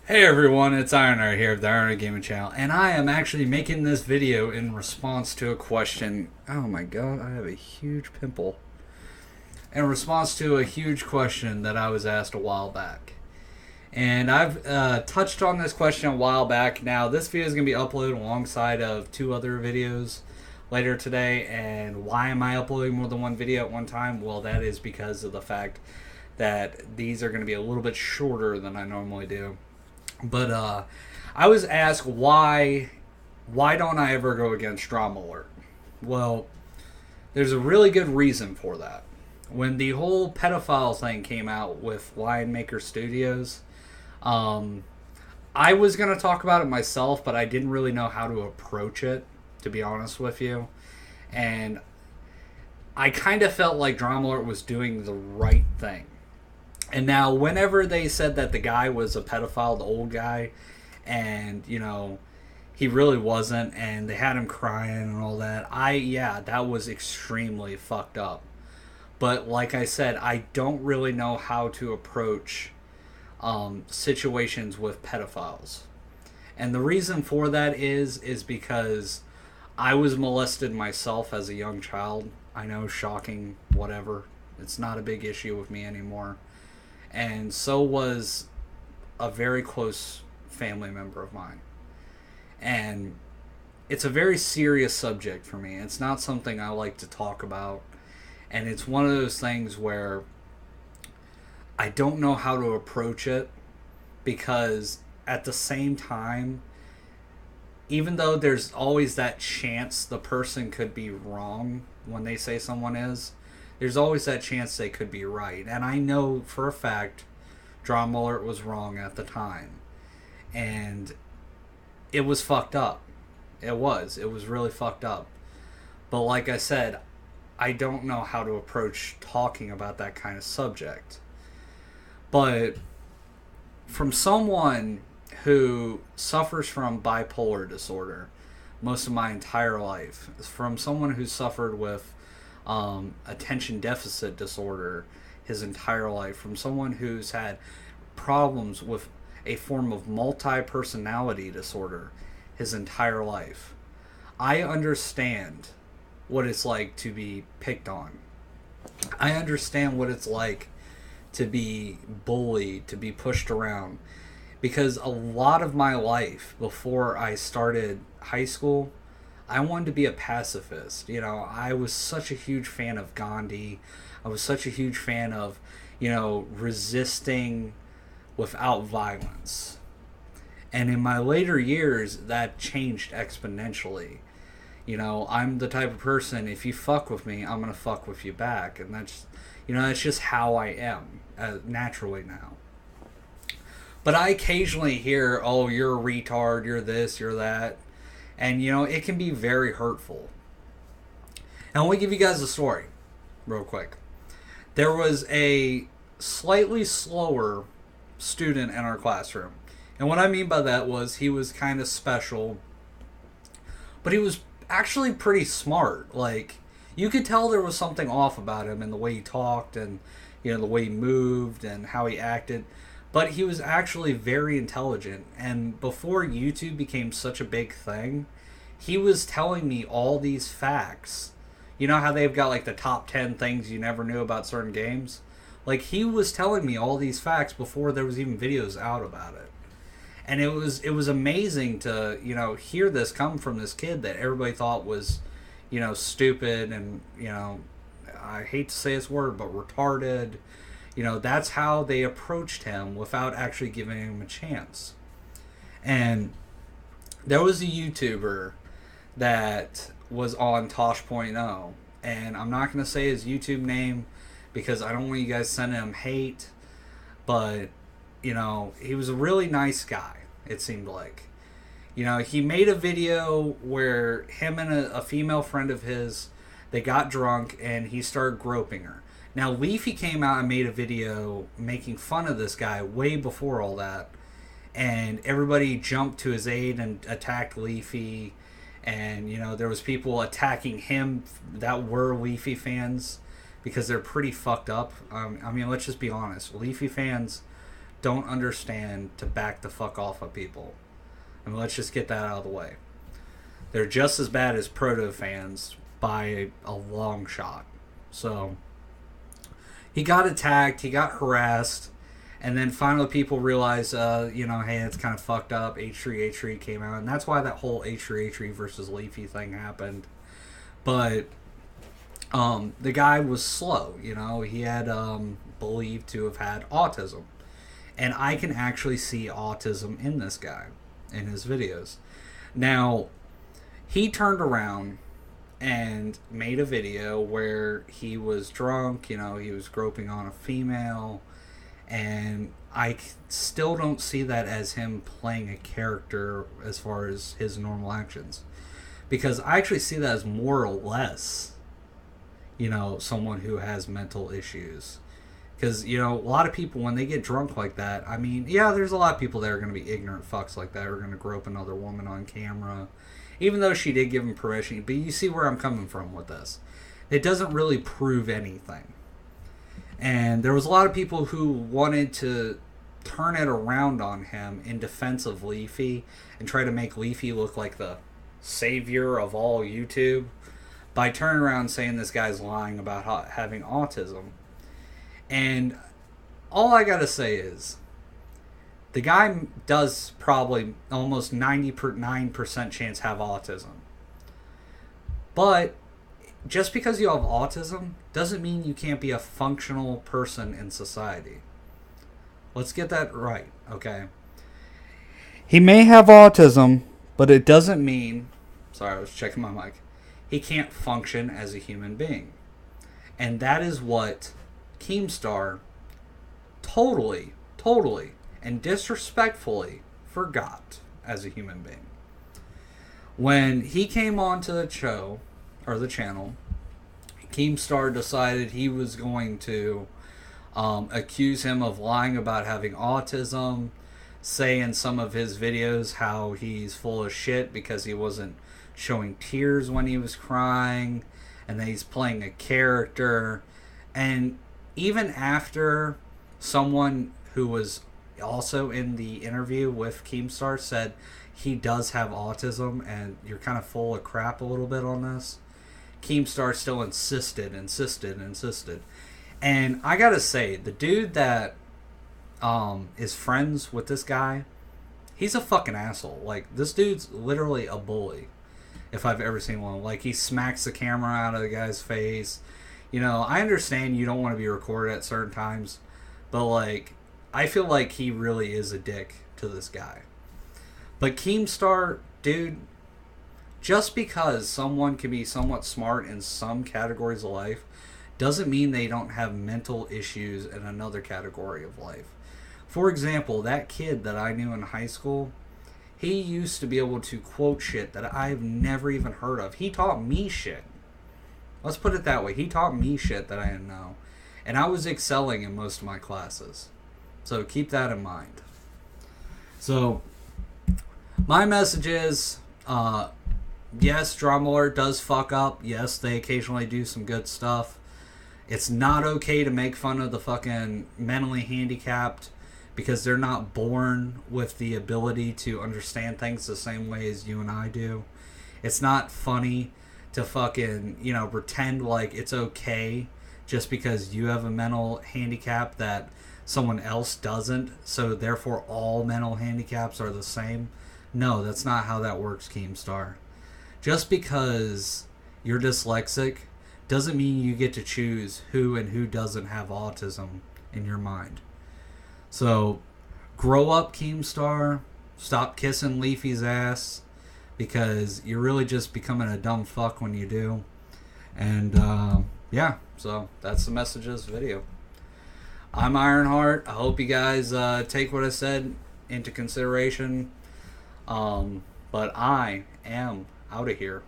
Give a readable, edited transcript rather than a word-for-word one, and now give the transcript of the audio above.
Hey everyone, it's Ironheart here of the Ironheart Gaming Channel, and I am actually making this video in response to a question. Oh my god, I have a huge pimple. In response to a huge question that I was asked a while back. And I've touched on this question a while back. Now, this video is going to be uploaded alongside of two other videos later today. And why am I uploading more than one video at one time? Well, that is because of the fact that these are going to be a little bit shorter than I normally do. But I was asked why don't I ever go against dramalert? Well, there's a really good reason for that. When the whole pedophile thing came out with Lion Maker Studios, um, I was gonna talk about it myself, but I didn't really know how to approach it, to be honest with you. And I kind of felt like dramalert was doing the right thing. And now, whenever they said that the guy was a pedophile, the old guy, and he really wasn't, and they had him crying and all that, that was extremely fucked up. But like I said, I don't really know how to approach situations with pedophiles, and the reason for that is because I was molested myself as a young child. I know, shocking, whatever. It's not a big issue with me anymore, and so was a very close family member of mine. And it's a very serious subject for me. It's not something I like to talk about. And it's one of those things where I don't know how to approach it, because at the same time, even though there's always that chance the person could be wrong when they say someone is, there's always that chance they could be right. And I know for a fact dramalert was wrong at the time. And it was fucked up. It was. It was really fucked up. But like I said, I don't know how to approach talking about that kind of subject. But from someone who suffers from bipolar disorder most of my entire life, from someone who suffered with attention deficit disorder his entire life, from someone who's had problems with a form of multi-personality disorder his entire life, I understand what it's like to be picked on. I understand what it's like to be bullied, to be pushed around. Because a lot of my life before I started high school, I wanted to be a pacifist. I was such a huge fan of Gandhi. I was such a huge fan of, resisting without violence. And in my later years, that changed exponentially. I'm the type of person, if you fuck with me, I'm gonna fuck with you back, and that's just how I am naturally now. But I occasionally hear, "Oh, you're a retard. You're this. You're that," and it can be very hurtful. And I want to give you guys a story, real quick. There was a slightly slower student in our classroom, and what I mean by that was he was kind of special, but he was actually pretty smart. Like, you could tell there was something off about him in the way he talked, and the way he moved and how he acted. But he was actually very intelligent. And before YouTube became such a big thing, he was telling me all these facts. You know how they've got like the top 10 things you never knew about certain games? Like, he was telling me all these facts before there was even videos out about it. And it was amazing to, hear this come from this kid that everybody thought was, stupid and, I hate to say this word, but retarded. That's how they approached him without actually giving him a chance. And there was a YouTuber that was on Tosh.0, and I'm not going to say his YouTube name because I don't want you guys sending him hate, but, he was a really nice guy, it seemed like. He made a video where him and a female friend of his, they got drunk, and he started groping her. Now, Leafy came out and made a video making fun of this guy way before all that, and everybody jumped to his aid and attacked Leafy, and, there was people attacking him that were Leafy fans, because they're pretty fucked up. Let's just be honest. Leafy fans don't understand to back the fuck off of people. And let's just get that out of the way. They're just as bad as proto fans by a long shot. So he got attacked, he got harassed, and then finally people realized, hey, it's kind of fucked up. H3H3 came out, and that's why that whole H3H3 versus Leafy thing happened. But the guy was slow, he had believed to have had autism. And I can actually see autism in this guy, in his videos. Now, he turned around and made a video where he was drunk, he was groping on a female, and I still don't see that as him playing a character as far as his normal actions. Because I actually see that as more or less, someone who has mental issues. Because, a lot of people, when they get drunk like that, there's a lot of people that are going to be ignorant fucks like that, are going to grope another woman on camera, even though she did give him permission. But you see where I'm coming from with this. It doesn't really prove anything. And there was a lot of people who wanted to turn it around on him in defense of Leafy and try to make Leafy look like the savior of all YouTube by turning around saying this guy's lying about having autism. And all I gotta say is, the guy does probably almost 99% chance have autism. But just because you have autism doesn't mean you can't be a functional person in society. Let's get that right, okay? He may have autism, but it doesn't mean... Sorry, I was checking my mic. He can't function as a human being. And that is what Keemstar totally, and disrespectfully forgot as a human being. When he came onto the show, or the channel, Keemstar decided he was going to accuse him of lying about having autism, say in some of his videos how he's full of shit because he wasn't showing tears when he was crying, and that he's playing a character. And even after someone who was also in the interview with Keemstar said he does have autism and you're kind of full of crap a little bit on this, Keemstar still insisted. And I gotta say, the dude that is friends with this guy, he's a fucking asshole. Like, this dude's literally a bully, if I've ever seen one. Like, he smacks the camera out of the guy's face. I understand you don't want to be recorded at certain times, but, like, I feel like he really is a dick to this guy. But Keemstar, dude, just because someone can be somewhat smart in some categories of life doesn't mean they don't have mental issues in another category of life. For example, that kid that I knew in high school, he used to be able to quote shit that I've never even heard of. He taught me shit. Let's put it that way. He taught me shit that I didn't know. And I was excelling in most of my classes. So keep that in mind. So, my message is, yes, dramalert does fuck up. Yes, they occasionally do some good stuff. It's not okay to make fun of the fucking mentally handicapped because they're not born with the ability to understand things the same way as you and I do. It's not funny to fucking, pretend like it's okay just because you have a mental handicap that someone else doesn't, so therefore all mental handicaps are the same. No, that's not how that works, Keemstar. Just because you're dyslexic doesn't mean you get to choose who and who doesn't have autism in your mind. So, grow up, Keemstar. Stop kissing Leafy's ass, because you're really just becoming a dumb fuck when you do. And, so that's the message of this video. I'm Ironheart. I hope you guys take what I said into consideration. But I am out of here.